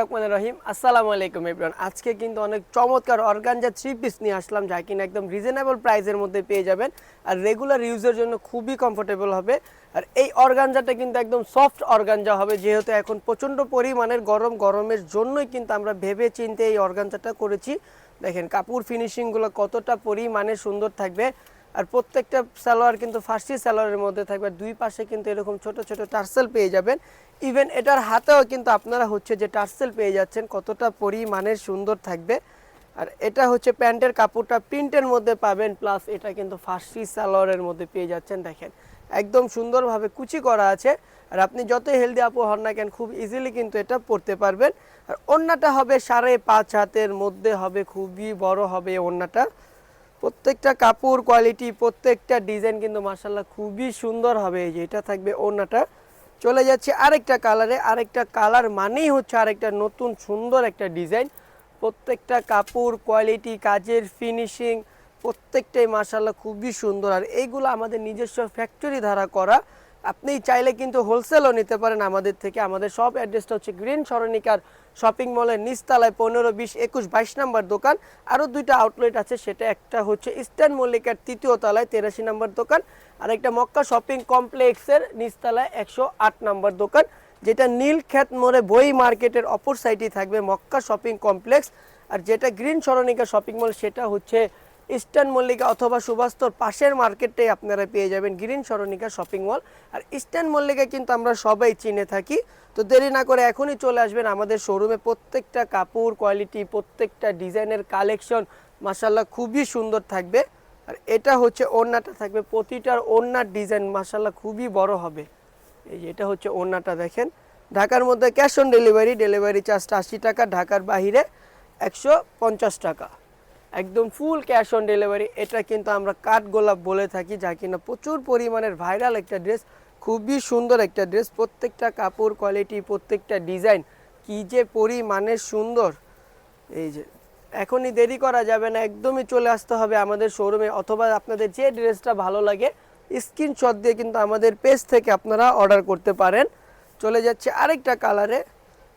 রহমানির রহিম আসসালামু আলাইকুম এভরিওয়ান। আজকে কিন্তু অনেক চমৎকার অর্গানজা থ্রি পিস নিয়ে আসলাম, যা কিনা একদম রিজনেবল প্রাইসের মধ্যে পেয়ে যাবেন আর রেগুলার ইউজের জন্য খুবই কমফোর্টেবল হবে। আর এই অর্গানজাটা কিন্তু একদম সফট অর্গানজা হবে, যেহেতু এখন প্রচণ্ড পরিমাণের গরমের জন্যই কিন্তু আমরা ভেবে চিন্তে এই অর্গানজাটা করেছি। দেখেন কাপড় ফিনিশিংগুলো কতটা পরিমাণে সুন্দর থাকবে। আর প্রত্যেকটা সালোয়ার কিন্তু ফার্সি সালোয়ারের মধ্যে থাকবে, দুই পাশে কিন্তু এরকম ছোট ছোট টার্সেল পেয়ে যাবেন। ইভেন এটার হাতেও কিন্তু আপনারা যে টার্সেল পেয়ে যাচ্ছেন, কতটা পরিমাণের সুন্দর থাকবে। আর এটা প্যান্টের কাপড়টা প্রিন্টের মধ্যে পাবেন, প্লাস এটা কিন্তু ফার্সি সালোয়ারের মধ্যে পেয়ে যাচ্ছেন। দেখেন একদম সুন্দরভাবে কুচি করা আছে। আর আপনি যতই হেলদি আপু হন না কেন, খুব ইজিলি কিন্তু এটা পরতে পারবেন। আর ওড়নাটা হবে 5.5 হাতের মধ্যে হবে, খুবই বড় হবে ওড়নাটা। প্রত্যেকটা কাপড় কোয়ালিটি, প্রত্যেকটা ডিজাইন কিন্তু মাশাআল্লাহ খুবই সুন্দর হবে। এই যে এটা থাকবে ওড়নাটা। চলে যাচ্ছে আরেকটা কালারে, আরেকটা কালার মানেই আরেকটা নতুন সুন্দর একটা ডিজাইন। প্রত্যেকটা কাপড় কোয়ালিটি, কাজের ফিনিশিং প্রত্যেকটাই মাশাআল্লাহ খুবই সুন্দর। আর এইগুলো আমাদের নিজস্ব ফ্যাক্টরি দ্বারা করা। আপনি চাইলে কিন্তু হোলসেলও নিতে পারেন আমাদের থেকে। আমাদের সব অ্যাড্রেসটা গ্রিন সরণিকার শপিং মলের নিচতলায় 15, 20, 21, 22 নম্বর দোকান। আরও দুইটা আউটলেট আছে, সেটা একটা ইস্টার্ন মল্লিকার 3য় তলায় 83 নম্বর দোকান, আর একটা মক্কা শপিং কমপ্লেক্সের নিচতলায় 108 নম্বর দোকান, যেটা নীলক্ষেত মোড়ে বই মার্কেটের অপর সাইডে থাকবে মক্কা শপিং কমপ্লেক্স। আর যেটা গ্রিন সরণিকা শপিং মল, সেটা ইস্টার্ন মল্লিকা অথবা সুভাস্তর পাশের মার্কেটটাই আপনারা পেয়ে যাবেন গ্রিন সরণিকা শপিং মল। আর ইস্টার্ন মল্লিকা কিন্তু আমরা সবাই চিনে থাকি। তো দেরি না করে এখনই চলে আসবেন আমাদের শোরুমে। প্রত্যেকটা কাপড় কোয়ালিটি, প্রত্যেকটা ডিজাইনের কালেকশন মাশাআল্লাহ খুবই সুন্দর থাকবে। আর এটা ওড়নাটা থাকবে, প্রতিটার ওড়নার ডিজাইন মাশাআল্লাহ খুবই বড় হবে। এই যে এটা ওড়নাটা দেখেন। ঢাকার মধ্যে ক্যাশ অন ডেলিভারি চার্জটা 80 টাকা, ঢাকার বাইরে 150 টাকা, একদম ফুল ক্যাশ অন ডেলিভারি। এটা কিন্তু আমরা কাঠগোলাপ বলে থাকি, যা কিনা প্রচুর পরিমাণের ভাইরাল একটা ড্রেস, খুবই সুন্দর একটা ড্রেস। প্রত্যেকটা কাপড় কোয়ালিটি, প্রত্যেকটা ডিজাইন কি যে পরিমাণের সুন্দর। এই যে এখনই দেরি করা যাবে না, একদমই চলে আসতে হবে আমাদের শোরুমে, অথবা আপনাদের যে ড্রেসটা ভালো লাগে স্ক্রিনশট দিয়ে কিন্তু আমাদের পেজ থেকে আপনারা অর্ডার করতে পারেন। চলে যাচ্ছে আরেকটা কালারে,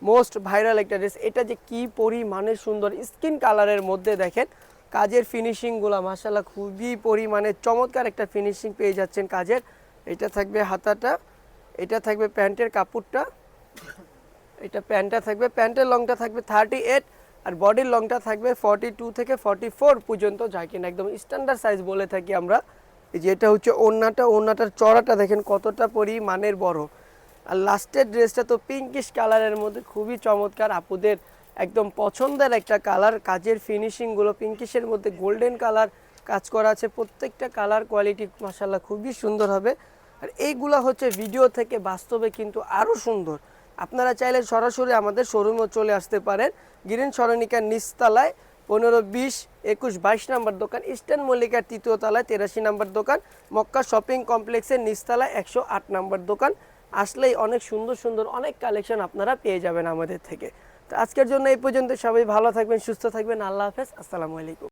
মোস্ট ভাইরাল একটা ড্রেস। এটা যে কি পরিমাণে সুন্দর, স্কিন কালারের মধ্যে দেখেন কাজের ফিনিশিংগুলো মাশাআল্লাহ খুবই পরিমাণে চমৎকার একটা ফিনিশিং পেয়ে যাচ্ছেন কাজের। এটা থাকবে হাতাটা, এটা থাকবে প্যান্টের কাপড়টা, এটা প্যান্টটা থাকবে, প্যান্টের লংটা থাকবে 38 আর বডির লংটা থাকবে 42 থেকে 44 পর্যন্ত, যা কিনা একদম স্ট্যান্ডার্ড সাইজ বলে থাকি আমরা। এই যে এটা ওড়নাটার চড়াটা দেখেন কতটা পরিমাণের বড়। আর লাস্টের ড্রেসটা তো পিঙ্কিশ কালারের মধ্যে খুবই চমৎকার, আপুদের একদম পছন্দের একটা কালার। কাজের ফিনিশিংগুলো পিঙ্কিশের মধ্যে গোল্ডেন কালার কাজ করা আছে, প্রত্যেকটা কালার কোয়ালিটি মাশাআল্লাহ খুবই সুন্দর হবে। আর এইগুলো ভিডিও থেকে বাস্তবে কিন্তু আরও সুন্দর। আপনারা চাইলে সরাসরি আমাদের শোরুমে চলে আসতে পারেন, গ্রিন সরণিকার নিচতলায় 15, 20, 21, 22 নম্বর দোকান, ইস্টার্ন মল্লিকার 3য় তলায় 83 নম্বর দোকান, মক্কা শপিং কমপ্লেক্সের নিচতলায় 108 নম্বর দোকান। আসলেই অনেক সুন্দর সুন্দর অনেক কালেকশন আপনারা পেয়ে যাবেন আমাদের থেকে। তো আজকের জন্য এই পর্যন্ত, সবাই ভালো থাকবেন, সুস্থ থাকবেন, আল্লাহ হাফেজ, আসসালামু আলাইকুম।